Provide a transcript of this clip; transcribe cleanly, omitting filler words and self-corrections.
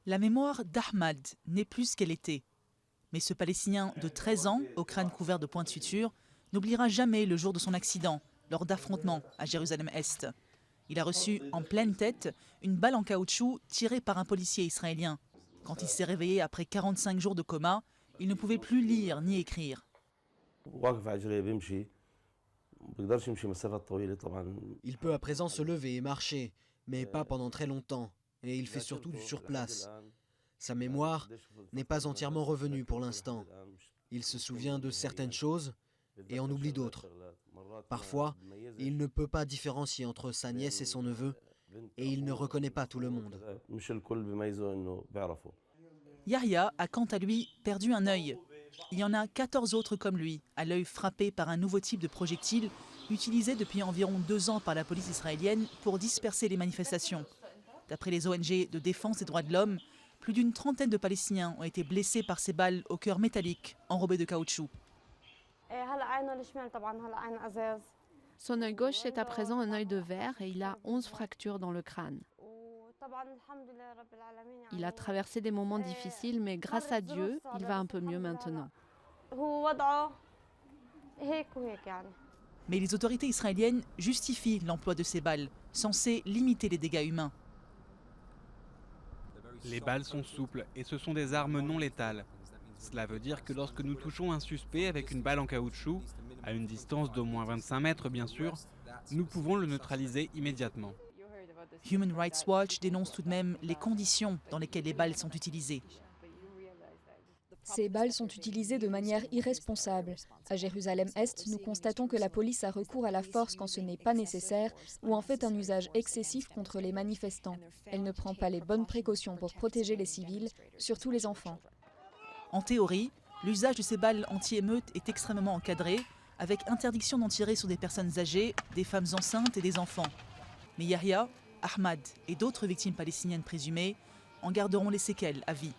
La mémoire d'Ahmad n'est plus ce qu'elle était. Mais ce Palestinien de 13 ans, au crâne couvert de points de suture, n'oubliera jamais le jour de son accident, lors d'affrontements à Jérusalem-Est. Il a reçu en pleine tête une balle en caoutchouc tirée par un policier israélien. Quand il s'est réveillé après 45 jours de coma, il ne pouvait plus lire ni écrire. Il peut à présent se lever et marcher, mais pas pendant très longtemps, et il fait surtout du surplace. Sa mémoire n'est pas entièrement revenue pour l'instant. Il se souvient de certaines choses et en oublie d'autres. Parfois, il ne peut pas différencier entre sa nièce et son neveu, et il ne reconnaît pas tout le monde. Yahya a quant à lui perdu un œil. Il y en a 14 autres comme lui, à l'œil frappé par un nouveau type de projectile utilisé depuis environ 2 ans par la police israélienne pour disperser les manifestations. D'après les ONG de défense des droits de l'homme, plus d'une trentaine de Palestiniens ont été blessés par ces balles au cœur métallique enrobé de caoutchouc. Son œil gauche est à présent un œil de verre et il a 11 fractures dans le crâne. Il a traversé des moments difficiles, mais grâce à Dieu, il va un peu mieux maintenant. Mais les autorités israéliennes justifient l'emploi de ces balles, censées limiter les dégâts humains. Les balles sont souples et ce sont des armes non létales. Cela veut dire que lorsque nous touchons un suspect avec une balle en caoutchouc, à une distance d'au moins 25 mètres bien sûr, nous pouvons le neutraliser immédiatement. Human Rights Watch dénonce tout de même les conditions dans lesquelles les balles sont utilisées. Ces balles sont utilisées de manière irresponsable. À Jérusalem-Est, nous constatons que la police a recours à la force quand ce n'est pas nécessaire ou en fait un usage excessif contre les manifestants. Elle ne prend pas les bonnes précautions pour protéger les civils, surtout les enfants. En théorie, l'usage de ces balles anti-émeutes est extrêmement encadré, avec interdiction d'en tirer sur des personnes âgées, des femmes enceintes et des enfants. Mais Yahya, Ahmad et d'autres victimes palestiniennes présumées en garderont les séquelles à vie.